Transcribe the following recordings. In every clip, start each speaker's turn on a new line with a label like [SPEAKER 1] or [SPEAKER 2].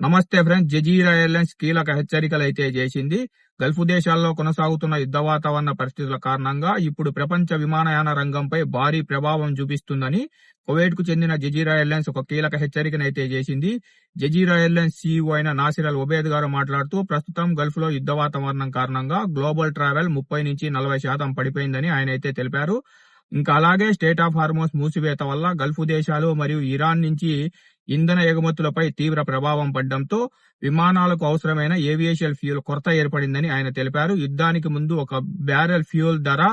[SPEAKER 1] నమస్తే friends. Jazeera airlines కీలక హెచ్చరికలైతే చేసింది. గల్ఫ్ దేశాల్లో కొనసాగుతున్న యుద్ధ వాతావరణ పరిస్థితుల కారణంగా ఇప్పుడు ప్రపంచ విమానయాన రంగంపై భారీ ప్రభావం చూపిస్తుందని కువైట్ కు చెందిన జజీరా ఎయిర్లైన్స్ ఒక కీలక హెచ్చరికనైతే చేసింది. జజీరా ఎయిర్లైన్స్ సీఈఓ అయిన నాసిర్ అల్ ఉబైద్ గారు మాట్లాడుతూ, ప్రస్తుతం గల్ఫ్ లో యుద్ధ వాతావరణం కారణంగా గ్లోబల్ ట్రావెల్ 30 నుంచి 40% పడిపోయిందని ఆయన అయితే తెలిపారు. ఇంకా అలాగే స్టేట్ ఆఫ్ హార్మోస్ మూసివేత వల్ల గల్ఫ్ దేశాలు మరియు ఇరాన్ నుంచి ఇంధన ఎగుమతులపై తీవ్ర ప్రభావం పడడంతో విమానాలకు అవసరమైన ఏవియేషన్ ఫ్యూయల్ కొరత ఏర్పడిందని ఆయన తెలిపారు. యుద్ధానికి ముందు ఒక బ్యారెల్ ఫ్యూయల్ ధర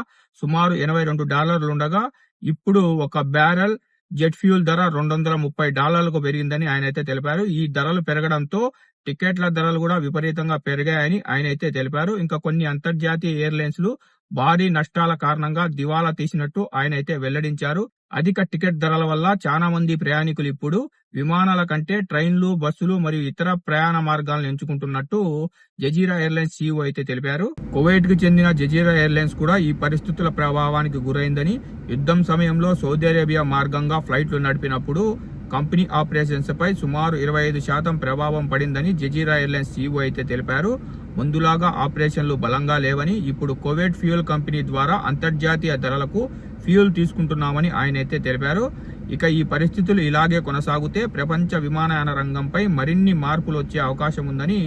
[SPEAKER 1] సుమారు $82 ఉండగా ఇప్పుడు ఒక బ్యారెల్ జెట్ ఫ్యూయల్ ధర $230 పెరిగిందని ఆయన అయితే తెలిపారు. ఈ ధరలు పెరగడంతో టికెట్ల ధరలు కూడా విపరీతంగా పెరిగాయని ఆయన అయితే తెలిపారు. ఇంకా కొన్ని అంతర్జాతీయ ఎయిర్లైన్స్ లు భారీ నష్టాల కారణంగా దివాలా తీసినట్టు ఆయన అయితే వెల్లడించారు. అధిక టికెట్ ధరల వల్ల చాలా మంది ప్రయాణికులు ఇప్పుడు విమానాల కంటే ట్రైన్లు, బస్సులు మరియు ఇతర ప్రయాణ మార్గాలను ఎంచుకుంటున్నట్టు జజీరా ఎయిర్లైన్స్ సీఈఓ అయితే తెలిపారు. కువైట్ కు చెందిన జజీరా ఎయిర్లైన్స్ కూడా ఈ పరిస్థితుల ప్రభావానికి గురైందని, యుద్ధం సమయంలో సౌదీ అరేబియా మార్గంగా ఫ్లైట్లు నడిపినప్పుడు కంపెనీ ఆపరేషన్స్ పై సుమారు 25% ప్రభావం పడిందని జజీరా ఎయిర్లైన్స్ సీఈఓ అయితే తెలిపారు. ముందులాగా ఆపరేషన్లు బలంగా లేవని, ఇప్పుడు కువైట్ ఫ్యూయల్ కంపెనీ ద్వారా అంతర్జాతీయ ధరలకు ఫ్యూయల్ తీసుకుంటున్నామని ఆయన అయితే తెలిపారు. ఇక ఈ పరిస్థితులు ఇలాగే కొనసాగితే ప్రపంచ విమానయాన రంగంపై మరిన్ని మార్పులు వచ్చే అవకాశం ఉందని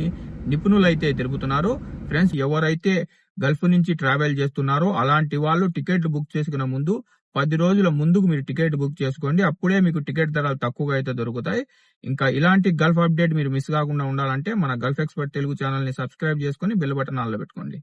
[SPEAKER 1] నిపుణులైతే తెలుపుతున్నారు. ఫ్రెండ్స్, ఎవరైతే గల్ఫ్ నుంచి ట్రావెల్ చేస్తున్నారో అలాంటి వాళ్ళు టికెట్లు బుక్ చేసుకునే ముందు 10 రోజుల ముందుకు మీరు టికెట్ బుక్ చేసుకోండి. అప్పుడే మీకు టికెట్ ధరలు తక్కువగా అయితే దొరుకుతాయి. ఇంకా ఇలాంటి గల్ఫ్ అప్డేట్ మీరు మిస్ కాకుండా ఉండాలంటే మన గల్ఫ్ ఎక్స్పర్ట్ తెలుగు ఛానల్ ని సబ్స్క్రైబ్ చేసుకుని బెల్ బటన్ ఆన్లో పెట్టుకోండి.